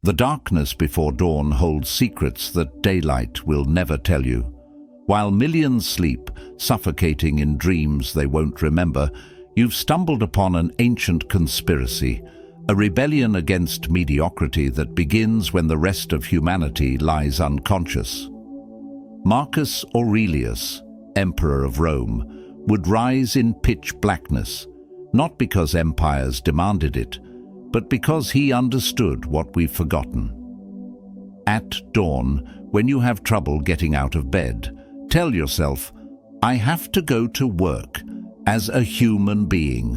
The darkness before dawn holds secrets that daylight will never tell you. While millions sleep, suffocating in dreams they won't remember, you've stumbled upon an ancient conspiracy, a rebellion against mediocrity that begins when the rest of humanity lies unconscious. Marcus Aurelius, Emperor of Rome, would rise in pitch blackness, not because empires demanded it, but because he understood what we've forgotten. At dawn, when you have trouble getting out of bed, tell yourself, I have to go to work as a human being.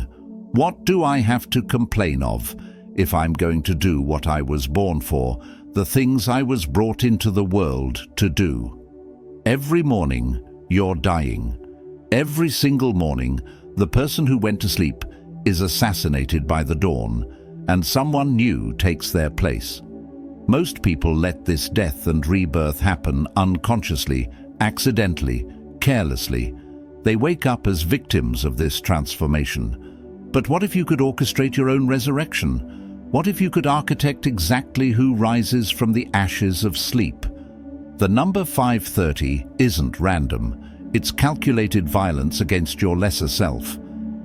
What do I have to complain of if I'm going to do what I was born for, the things I was brought into the world to do? Every morning, you're dying. Every single morning, the person who went to sleep is assassinated by the dawn, and someone new takes their place. Most people let this death and rebirth happen unconsciously, accidentally, carelessly. They wake up as victims of this transformation. But what if you could orchestrate your own resurrection? What if you could architect exactly who rises from the ashes of sleep? The number 530 isn't random. It's calculated violence against your lesser self.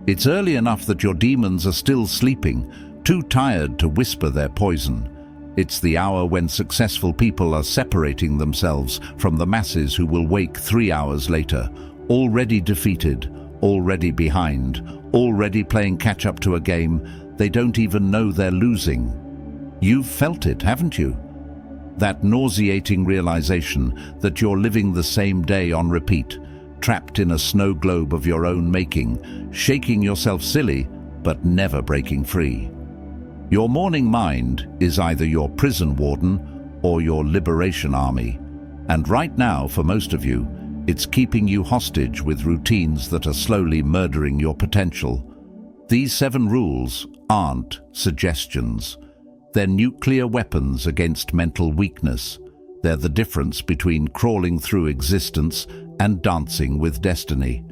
It's early enough that your demons are still sleeping, too tired to whisper their poison. It's the hour when successful people are separating themselves from the masses who will wake 3 hours later, already defeated, already behind, already playing catch-up to a game they don't even know they're losing. You've felt it, haven't you? That nauseating realization that you're living the same day on repeat, trapped in a snow globe of your own making, shaking yourself silly, but never breaking free. Your morning mind is either your prison warden or your liberation army. And right now, for most of you, it's keeping you hostage with routines that are slowly murdering your potential. These 7 rules aren't suggestions. They're nuclear weapons against mental weakness. They're the difference between crawling through existence and dancing with destiny.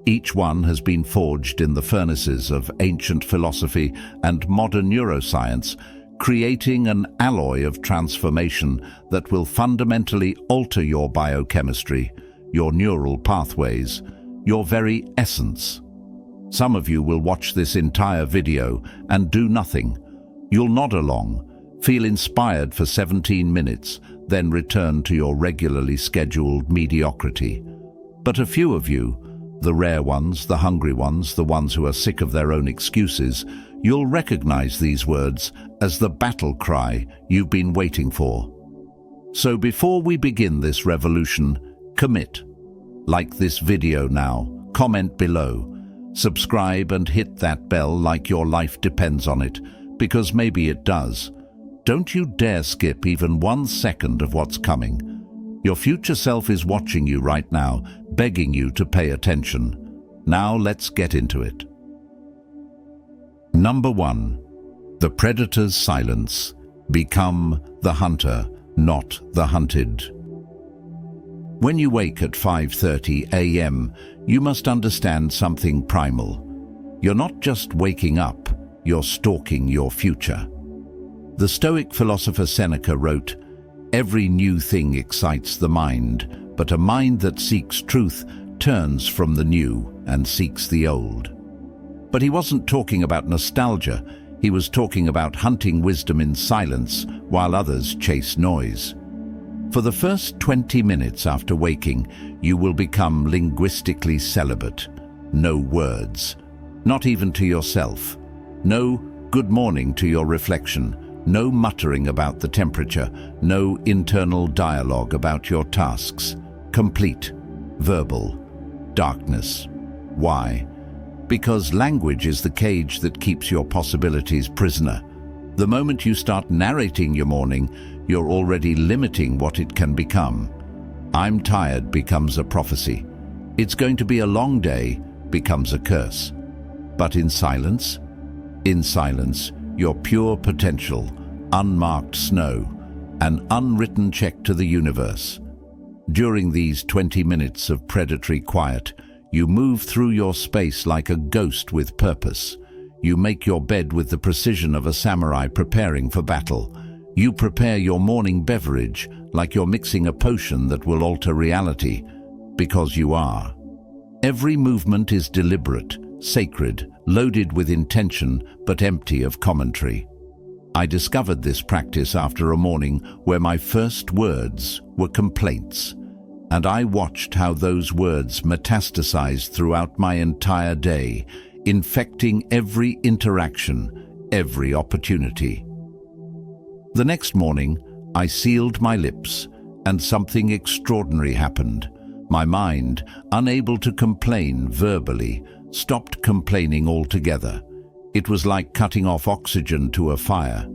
Each one has been forged in the furnaces of ancient philosophy and modern neuroscience, creating an alloy of transformation that will fundamentally alter your biochemistry, your neural pathways, your very essence. Some of you will watch this entire video and do nothing. You'll nod along, feel inspired for 17 minutes, then return to your regularly scheduled mediocrity. But a few of you, the rare ones, the hungry ones, the ones who are sick of their own excuses, you'll recognize these words as the battle cry you've been waiting for. So before we begin this revolution, commit. Like this video now, comment below, subscribe and hit that bell like your life depends on it, because maybe it does. Don't you dare skip even 1 second of what's coming. Your future self is watching you right now, begging you to pay attention. Now let's get into it. Number 1. The predator's silence. Become the hunter, not the hunted. When you wake at 5:30 a.m., you must understand something primal. You're not just waking up, you're stalking your future. The Stoic philosopher Seneca wrote, "Every new thing excites the mind, but a mind that seeks truth turns from the new and seeks the old." But he wasn't talking about nostalgia, he was talking about hunting wisdom in silence while others chase noise. For the first 20 minutes after waking, you will become linguistically celibate. No words, not even to yourself. No good morning to your reflection. No muttering about the temperature, no internal dialogue about your tasks. Complete, verbal, darkness. Why? Because language is the cage that keeps your possibilities prisoner. The moment you start narrating your morning, you're already limiting what it can become. "I'm tired" becomes a prophecy. "It's going to be a long day" becomes a curse. But in silence, your pure potential, unmarked snow, an unwritten check to the universe. During these 20 minutes of predatory quiet, you move through your space like a ghost with purpose. You make your bed with the precision of a samurai preparing for battle. You prepare your morning beverage like you're mixing a potion that will alter reality, because you are. Every movement is deliberate, sacred, loaded with intention, but empty of commentary. I discovered this practice after a morning where my first words were complaints, and I watched how those words metastasized throughout my entire day, infecting every interaction, every opportunity. The next morning, I sealed my lips, and something extraordinary happened. My mind, unable to complain verbally, stopped complaining altogether. It was like cutting off oxygen to a fire.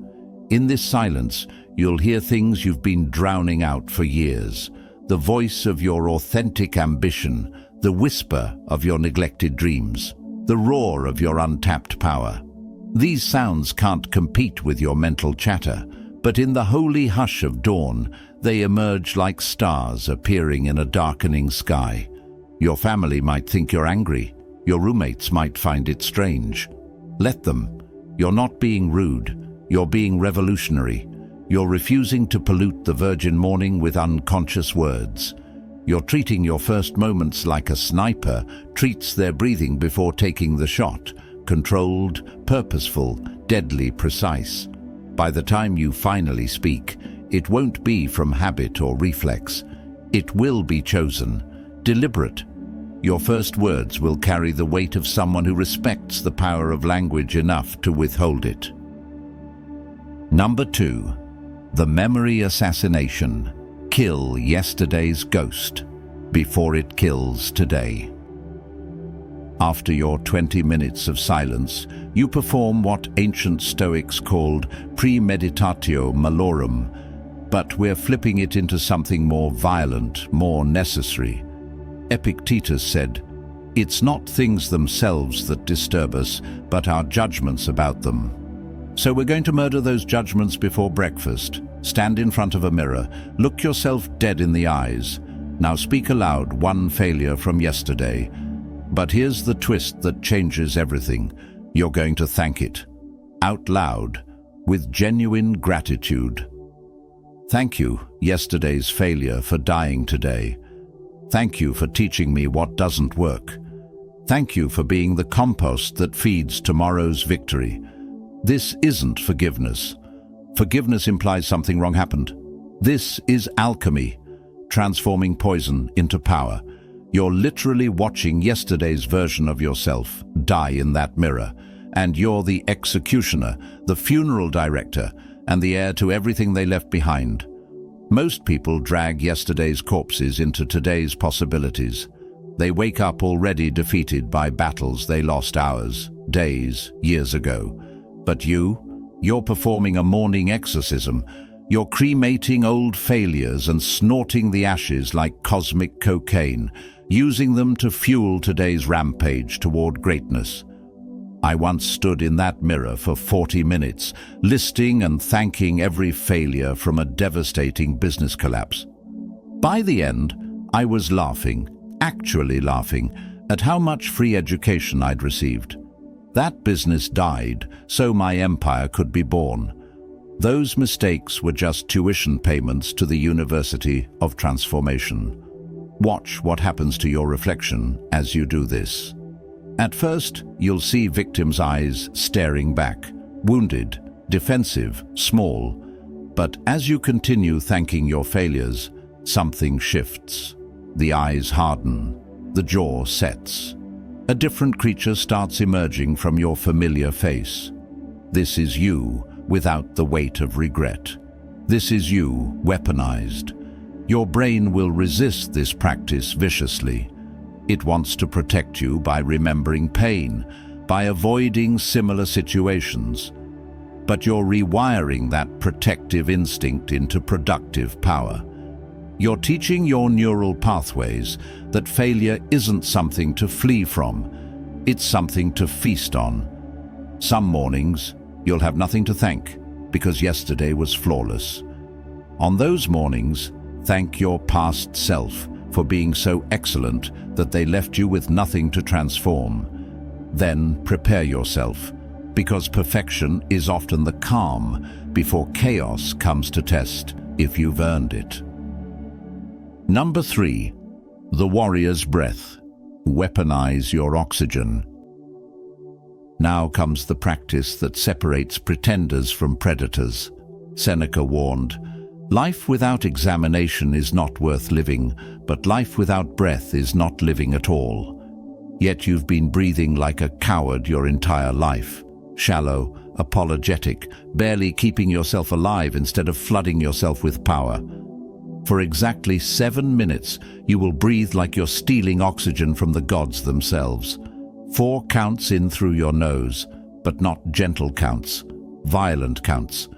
In this silence, you'll hear things you've been drowning out for years. The voice of your authentic ambition, the whisper of your neglected dreams, the roar of your untapped power. These sounds can't compete with your mental chatter, but in the holy hush of dawn, they emerge like stars appearing in a darkening sky. Your family might think you're angry. Your roommates might find it strange. Let them. You're not being rude. You're being revolutionary. You're refusing to pollute the virgin morning with unconscious words. You're treating your first moments like a sniper treats their breathing before taking the shot. Controlled, purposeful, deadly precise. By the time you finally speak, it won't be from habit or reflex. It will be chosen, deliberate. Your first words will carry the weight of someone who respects the power of language enough to withhold it. Number 2. The memory assassination. Kill yesterday's ghost before it kills today. After your 20 minutes of silence, you perform what ancient Stoics called premeditatio malorum, but we're flipping it into something more violent, more necessary. Epictetus said, "It's not things themselves that disturb us, but our judgments about them." So we're going to murder those judgments before breakfast. Stand in front of a mirror, look yourself dead in the eyes. Now speak aloud one failure from yesterday. But here's the twist that changes everything. You're going to thank it, out loud, with genuine gratitude. Thank you, yesterday's failure, for dying today. Thank you for teaching me what doesn't work. Thank you for being the compost that feeds tomorrow's victory. This isn't forgiveness. Forgiveness implies something wrong happened. This is alchemy, transforming poison into power. You're literally watching yesterday's version of yourself die in that mirror, and you're the executioner, the funeral director, and the heir to everything they left behind. Most people drag yesterday's corpses into today's possibilities. They wake up already defeated by battles they lost hours, days, years ago. But you're performing a morning exorcism. You're cremating old failures and snorting the ashes like cosmic cocaine, using them to fuel today's rampage toward greatness. I once stood in that mirror for 40 minutes, listing and thanking every failure from a devastating business collapse. By the end, I was laughing, actually laughing, at how much free education I'd received. That business died, so my empire could be born. Those mistakes were just tuition payments to the University of Transformation. Watch what happens to your reflection as you do this. At first, you'll see victims' eyes staring back, wounded, defensive, small. But as you continue thanking your failures, something shifts. The eyes harden, the jaw sets. A different creature starts emerging from your familiar face. This is you, without the weight of regret. This is you, weaponized. Your brain will resist this practice viciously. It wants to protect you by remembering pain, by avoiding similar situations. But you're rewiring that protective instinct into productive power. You're teaching your neural pathways that failure isn't something to flee from. It's something to feast on. Some mornings, you'll have nothing to thank because yesterday was flawless. On those mornings, thank your past self for being so excellent that they left you with nothing to transform. Then prepare yourself. because perfection is often the calm before chaos comes to test if you've earned it. Number 3. The warrior's breath. Weaponize your oxygen. Now comes the practice that separates pretenders from predators. Seneca warned, "Life without examination is not worth living, but life without breath is not living at all." Yet you've been breathing like a coward your entire life. Shallow, apologetic, barely keeping yourself alive instead of flooding yourself with power. For exactly 7 minutes, you will breathe like you're stealing oxygen from the gods themselves. 4 counts in through your nose, but not gentle counts, violent counts.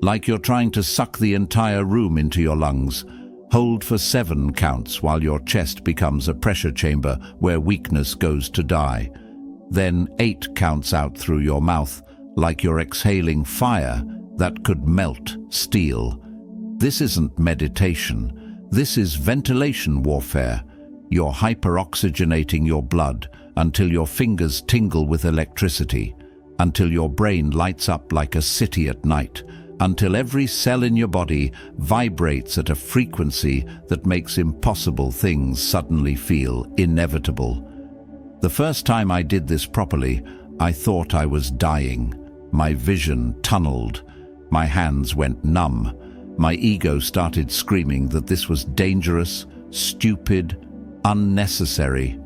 Like you're trying to suck the entire room into your lungs. Hold for 7 counts while your chest becomes a pressure chamber where weakness goes to die. Then 8 counts out through your mouth, like you're exhaling fire that could melt steel. This isn't meditation. This is ventilation warfare. You're hyperoxygenating your blood until your fingers tingle with electricity, until your brain lights up like a city at night, until every cell in your body vibrates at a frequency that makes impossible things suddenly feel inevitable. The first time I did this properly, I thought I was dying. My vision tunneled. My hands went numb. My ego started screaming that this was dangerous, stupid, unnecessary.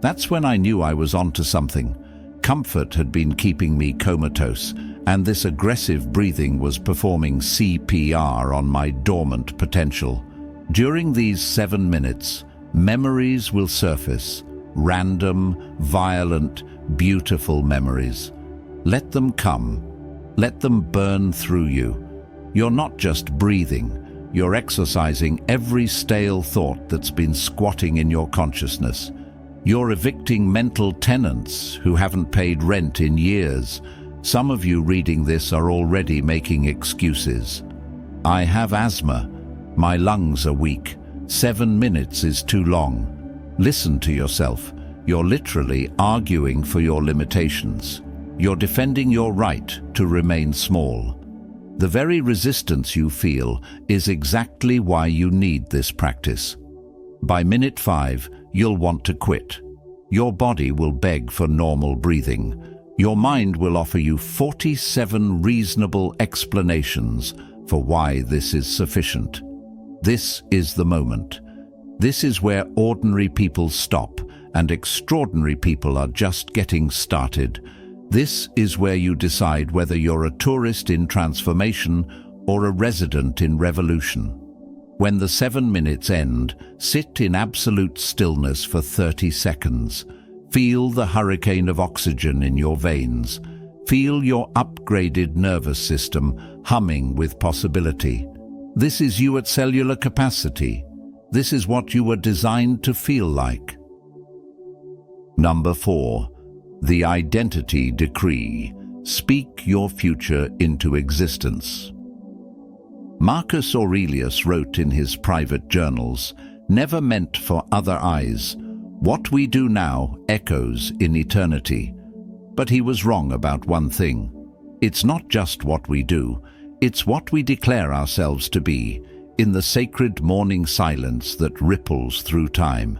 That's when I knew I was onto something. Comfort had been keeping me comatose, and this aggressive breathing was performing CPR on my dormant potential. During these 7 minutes, memories will surface. Random, violent, beautiful memories. Let them come. Let them burn through you. You're not just breathing. You're exorcising every stale thought that's been squatting in your consciousness. You're evicting mental tenants who haven't paid rent in years. Some of you reading this are already making excuses. I have asthma. My lungs are weak. 7 minutes is too long. Listen to yourself. You're literally arguing for your limitations. You're defending your right to remain small. The very resistance you feel is exactly why you need this practice. By minute 5, you'll want to quit. Your body will beg for normal breathing. Your mind will offer you 47 reasonable explanations for why this is sufficient. This is the moment. This is where ordinary people stop and extraordinary people are just getting started. This is where you decide whether you're a tourist in transformation or a resident in revolution. When the 7 minutes end, sit in absolute stillness for 30 seconds. Feel the hurricane of oxygen in your veins. Feel your upgraded nervous system humming with possibility. This is you at cellular capacity. This is what you were designed to feel like. Number 4. The identity decree. Speak your future into existence. Marcus Aurelius wrote in his private journals, "Never meant for other eyes. What we do now echoes in eternity." But he was wrong about one thing. It's not just what we do, it's what we declare ourselves to be, in the sacred morning silence that ripples through time.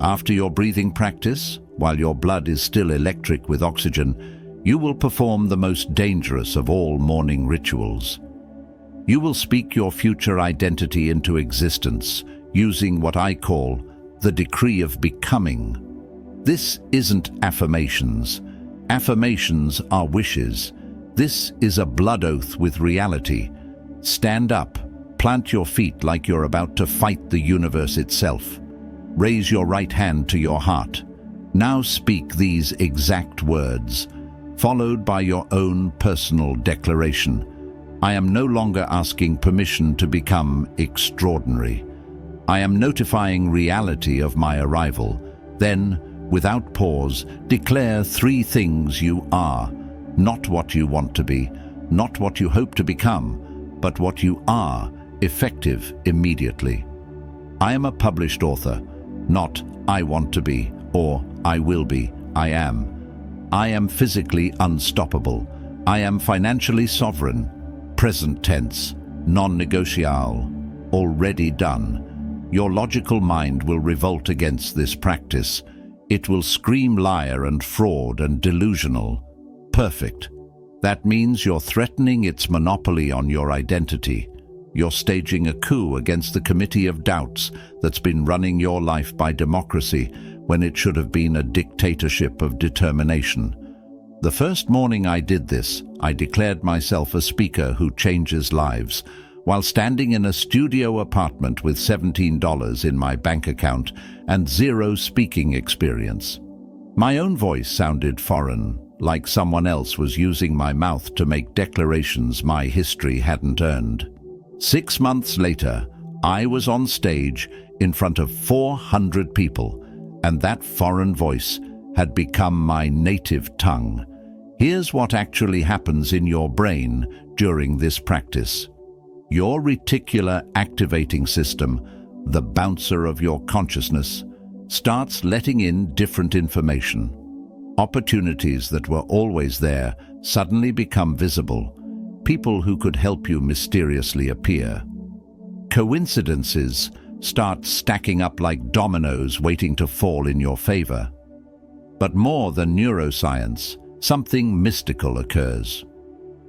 After your breathing practice, while your blood is still electric with oxygen, you will perform the most dangerous of all morning rituals. You will speak your future identity into existence, using what I call the decree of becoming. This isn't affirmations. Affirmations are wishes. This is a blood oath with reality. Stand up, plant your feet like you're about to fight the universe itself. Raise your right hand to your heart. Now speak these exact words, followed by your own personal declaration. I am no longer asking permission to become extraordinary. I am notifying reality of my arrival. Then, without pause, declare 3 things you are. Not what you want to be, not what you hope to become, but what you are, effective immediately. I am a published author, not I want to be or I will be, I am. I am physically unstoppable. I am financially sovereign. Present tense, non-negotiable, already done. Your logical mind will revolt against this practice. It will scream liar and fraud and delusional. Perfect. That means you're threatening its monopoly on your identity. You're staging a coup against the committee of doubts that's been running your life by democracy when it should have been a dictatorship of determination. The first morning I did this, I declared myself a speaker who changes lives, while standing in a studio apartment with $17 in my bank account and zero speaking experience. My own voice sounded foreign, like someone else was using my mouth to make declarations my history hadn't earned. 6 months later, I was on stage in front of 400 people, and that foreign voice had become my native tongue. Here's what actually happens in your brain during this practice. Your reticular activating system, the bouncer of your consciousness, starts letting in different information. Opportunities that were always there suddenly become visible. People who could help you mysteriously appear. Coincidences start stacking up like dominoes waiting to fall in your favor. But more than neuroscience, something mystical occurs.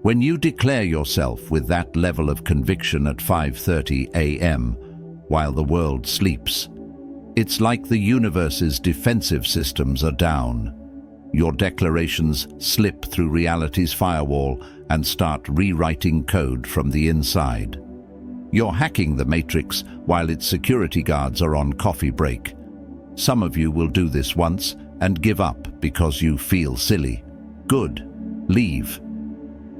When you declare yourself with that level of conviction at 5:30 a.m. while the world sleeps, it's like the universe's defensive systems are down. Your declarations slip through reality's firewall and start rewriting code from the inside. You're hacking the matrix while its security guards are on coffee break. Some of you will do this once and give up because you feel silly. Good. Leave.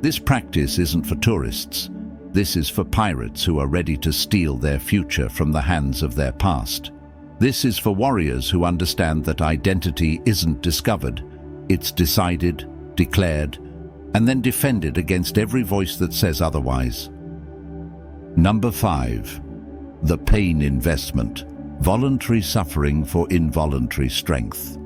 This practice isn't for tourists. This is for pirates who are ready to steal their future from the hands of their past. This is for warriors who understand that identity isn't discovered. It's decided, declared, and then defended against every voice that says otherwise. Number 5. The pain investment. Voluntary suffering for involuntary strength.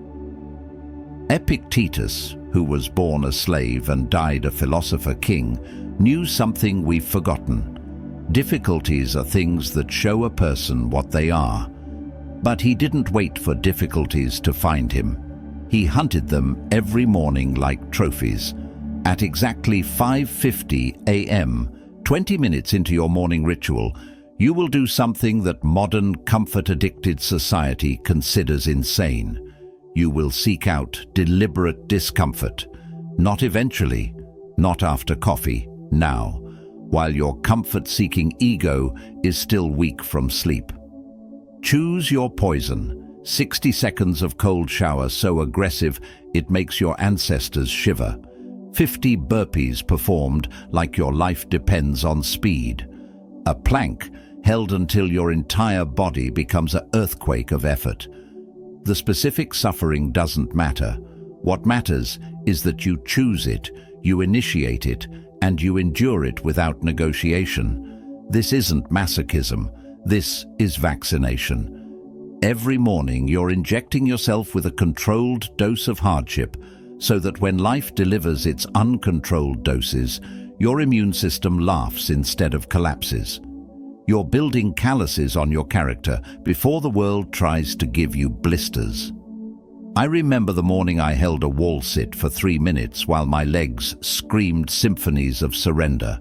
Epictetus, who was born a slave and died a philosopher king, knew something we've forgotten. Difficulties are things that show a person what they are. But he didn't wait for difficulties to find him. He hunted them every morning like trophies. At exactly 5:50 a.m., 20 minutes into your morning ritual, you will do something that modern comfort-addicted society considers insane. You will seek out deliberate discomfort. Not eventually, not after coffee, now, while your comfort-seeking ego is still weak from sleep. Choose your poison. 60 seconds of cold shower so aggressive it makes your ancestors shiver. 50 burpees performed like your life depends on speed. A plank held until your entire body becomes an earthquake of effort. The specific suffering doesn't matter. What matters is that you choose it, you initiate it, and you endure it without negotiation. This isn't masochism. This is vaccination. Every morning you're injecting yourself with a controlled dose of hardship so that when life delivers its uncontrolled doses, your immune system laughs instead of collapses. You're building calluses on your character before the world tries to give you blisters. I remember the morning I held a wall sit for 3 minutes while my legs screamed symphonies of surrender.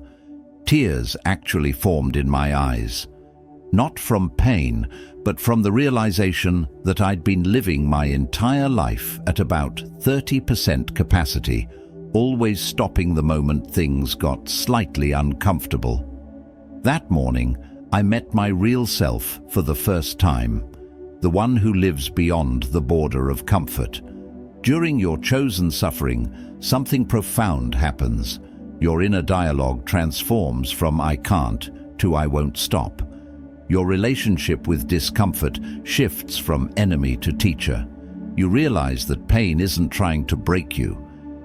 Tears actually formed in my eyes. Not from pain, but from the realization that I'd been living my entire life at about 30% capacity, always stopping the moment things got slightly uncomfortable. That morning, I met my real self for the first time, the one who lives beyond the border of comfort. During your chosen suffering, something profound happens. Your inner dialogue transforms from "I can't" to "I won't stop." Your relationship with discomfort shifts from enemy to teacher. You realize that pain isn't trying to break you.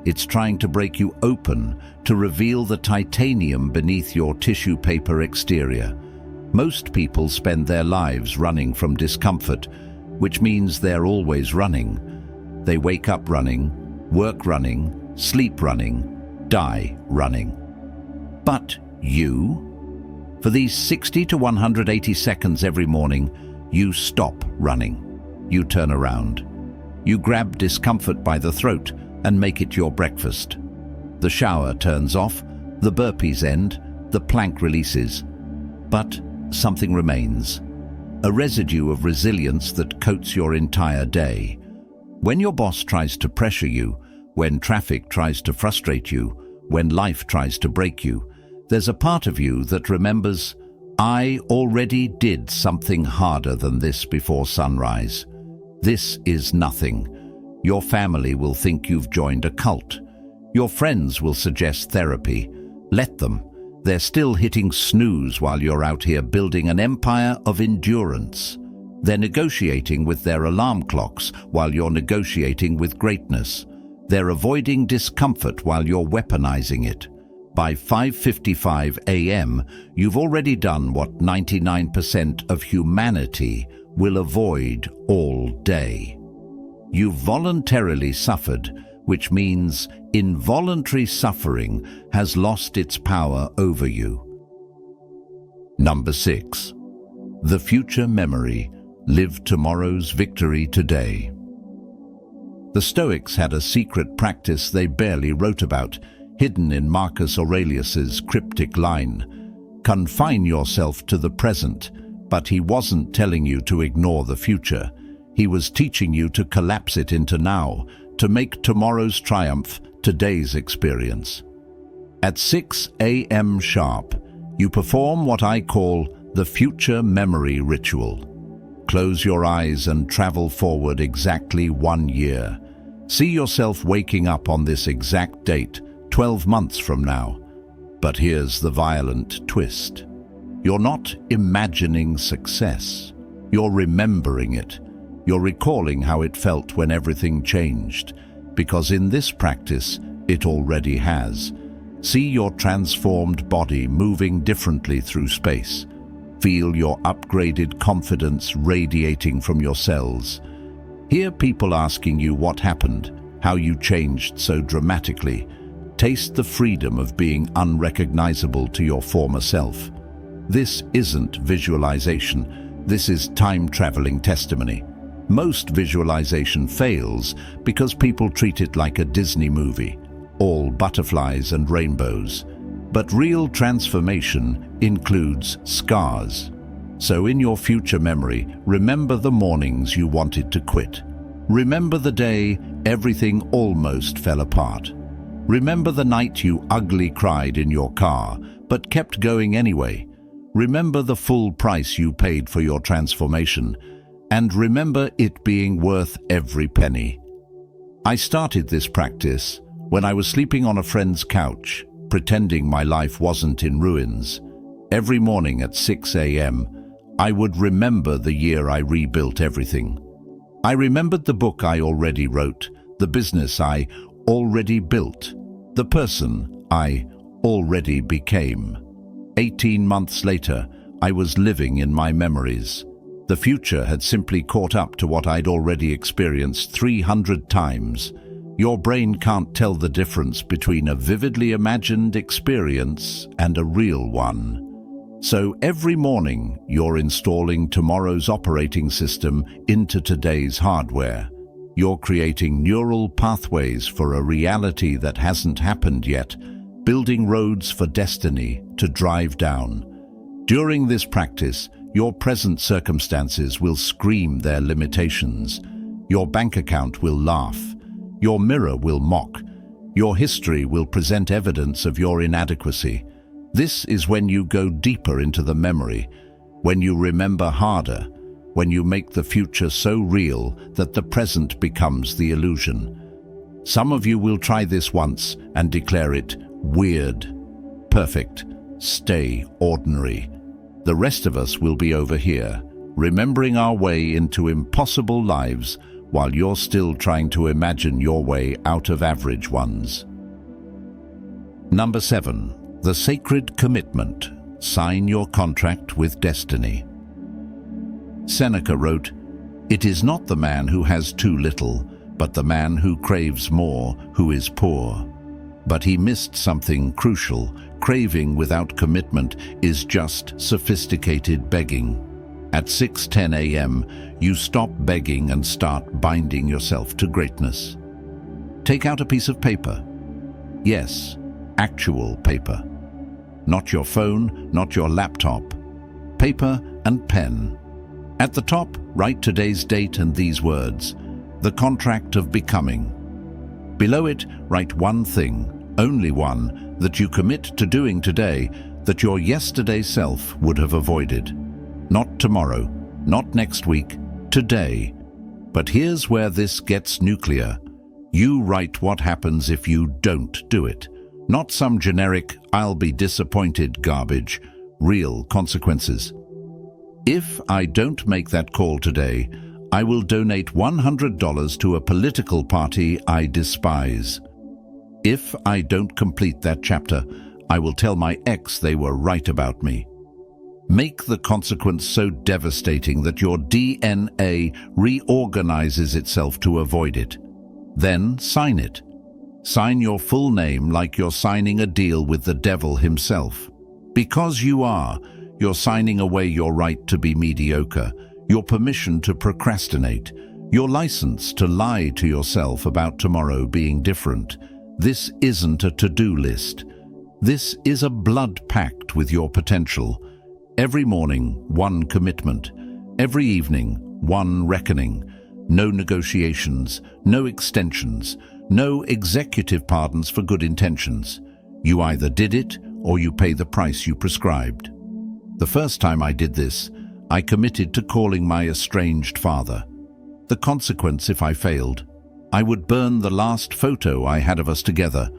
It's trying to break you open, to reveal the titanium beneath your tissue paper exterior. Most people spend their lives running from discomfort, which means they're always running. They wake up running, Work running, sleep running, die running. But you? For these 60 to 180 seconds every morning, you stop running. You turn around. You grab discomfort by the throat and make it your breakfast. The shower turns off, the burpees end, the plank releases. But something remains. A residue of resilience that coats your entire day. When your boss tries to pressure you, when traffic tries to frustrate you, when life tries to break you, there's a part of you that remembers, I already did something harder than this before sunrise. This is nothing. Your family will think you've joined a cult. Your friends will suggest therapy. Let them. They're still hitting snooze while you're out here building an empire of endurance. They're negotiating with their alarm clocks while you're negotiating with greatness. They're avoiding discomfort while you're weaponizing it. By 5:55 a.m., you've already done what 99% of humanity will avoid all day. You've voluntarily suffered, which means involuntary suffering has lost its power over you. Number 6. The future memory. Live tomorrow's victory today. The Stoics had a secret practice they barely wrote about, hidden in Marcus Aurelius's cryptic line, "Confine yourself to the present," but he wasn't telling you to ignore the future. He was teaching you to collapse it into now, to make tomorrow's triumph today's experience. At 6 a.m. sharp, you perform what I call the future memory ritual. Close your eyes and travel forward exactly 1 year. See yourself waking up on this exact date, 12 months from now. But here's the violent twist. You're not imagining success. You're remembering it. You're recalling how it felt when everything changed. Because in this practice, it already has. See your transformed body moving differently through space. Feel your upgraded confidence radiating from your cells. Hear people asking you what happened, how you changed so dramatically. Taste the freedom of being unrecognizable to your former self. This isn't visualization. This is time-traveling testimony. Most visualization fails because people treat it like a Disney movie, all butterflies and rainbows. But real transformation includes scars. So in your future memory, remember the mornings you wanted to quit. Remember the day everything almost fell apart. Remember the night you ugly cried in your car, but kept going anyway. Remember the full price you paid for your transformation. And remember it being worth every penny. I started this practice when I was sleeping on a friend's couch, pretending my life wasn't in ruins. Every morning at 6 a.m., I would remember the year I rebuilt everything. I remembered the book I already wrote, the business I already built, the person I already became. 18 months later, I was living in my memories. The future had simply caught up to what I'd already experienced 300 times. Your brain can't tell the difference between a vividly imagined experience and a real one. So every morning, you're installing tomorrow's operating system into today's hardware. You're creating neural pathways for a reality that hasn't happened yet, building roads for destiny to drive down. During this practice, your present circumstances will scream their limitations. Your bank account will laugh. Your mirror will mock. Your history will present evidence of your inadequacy. This is when you go deeper into the memory, when you remember harder, when you make the future so real that the present becomes the illusion. Some of you will try this once and declare it weird, perfect, stay ordinary. The rest of us will be over here, remembering our way into impossible lives while you're still trying to imagine your way out of average ones. Number 7. The sacred commitment. Sign your contract with destiny. Seneca wrote, "It is not the man who has too little, but the man who craves more, who is poor. But he missed something crucial. Craving without commitment is just sophisticated begging. At 6:10 a.m., you stop begging and start binding yourself to greatness. Take out a piece of paper. Yes, actual paper. Not your phone, not your laptop. Paper and pen. At the top, write today's date and these words: the contract of becoming. Below it, write one thing, only one, that you commit to doing today that your yesterday self would have avoided. Not tomorrow, not next week, today. But here's where this gets nuclear. You write what happens if you don't do it. Not some generic, "I'll be disappointed" garbage. Real consequences. If I don't make that call today, I will donate $100 to a political party I despise. If I don't complete that chapter, I will tell my ex they were right about me. Make the consequence so devastating that your DNA reorganizes itself to avoid it. Then sign it. Sign your full name like you're signing a deal with the devil himself. Because you are, you're signing away your right to be mediocre, your permission to procrastinate, your license to lie to yourself about tomorrow being different. This isn't a to-do list. This is a blood pact with your potential. Every morning, one commitment. Every evening, one reckoning. No negotiations, no extensions, no executive pardons for good intentions. You either did it or you pay the price you prescribed. The first time I did this, I committed to calling my estranged father. The consequence if I failed, I would burn the last photo I had of us together.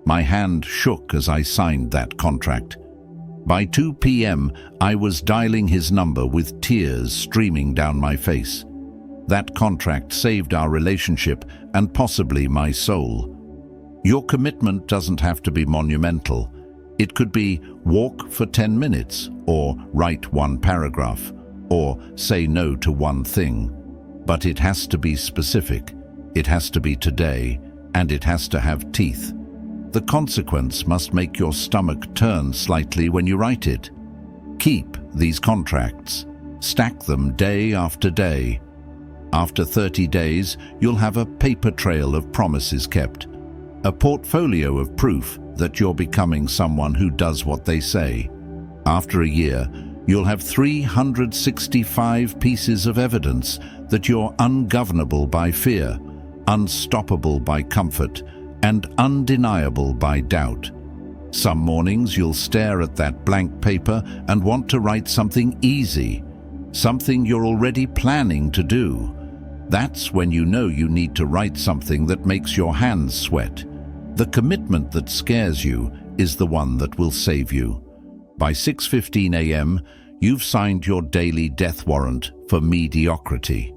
My hand shook as I signed that contract. By 2 p.m., I was dialing his number with tears streaming down my face. That contract saved our relationship and possibly my soul. Your commitment doesn't have to be monumental. It could be walk for 10 minutes, or write one paragraph, or say no to one thing. But it has to be specific, it has to be today, and it has to have teeth. The consequence must make your stomach turn slightly when you write it. Keep these contracts. Stack them day after day. After 30 days, you'll have a paper trail of promises kept, a portfolio of proof that you're becoming someone who does what they say. After a year, you'll have 365 pieces of evidence that you're ungovernable by fear, unstoppable by comfort, and undeniable by doubt. Some mornings you'll stare at that blank paper and want to write something easy, something you're already planning to do. That's when you know you need to write something that makes your hands sweat. The commitment that scares you is the one that will save you. By 6:15 a.m., you've signed your daily death warrant for mediocrity.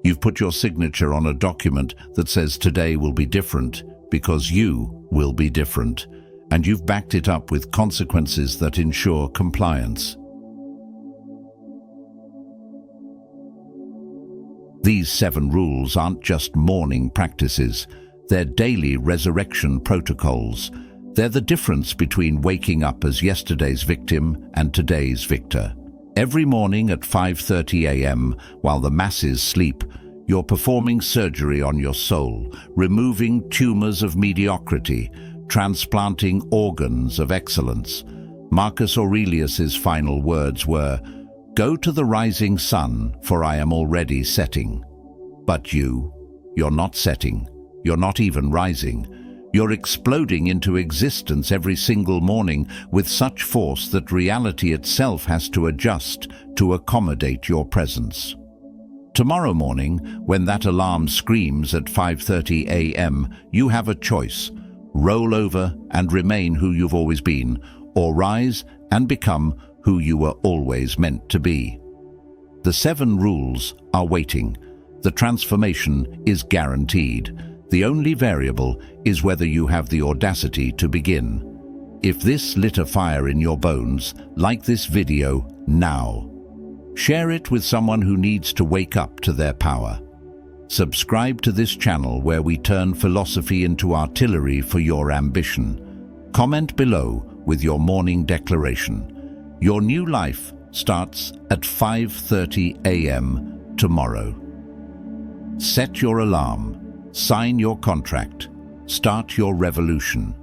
You've put your signature on a document that says today will be different because you will be different, and you've backed it up with consequences that ensure compliance. These 7 rules aren't just morning practices. They're daily resurrection protocols. They're the difference between waking up as yesterday's victim and today's victor. Every morning at 5:30 a.m., while the masses sleep, you're performing surgery on your soul, removing tumors of mediocrity, transplanting organs of excellence. Marcus Aurelius's final words were, "Go to the rising sun, for I am already setting." But you're not setting. You're not even rising. You're exploding into existence every single morning with such force that reality itself has to adjust to accommodate your presence. Tomorrow morning, when that alarm screams at 5:30 a.m., you have a choice. Roll over and remain who you've always been, or rise and become who you were always meant to be. The 7 rules are waiting. The transformation is guaranteed. The only variable is whether you have the audacity to begin. If this lit a fire in your bones, like this video now. Share it with someone who needs to wake up to their power. Subscribe to this channel where we turn philosophy into artillery for your ambition. Comment below with your morning declaration. Your new life starts at 5:30 a.m. tomorrow. Set your alarm, sign your contract, start your revolution.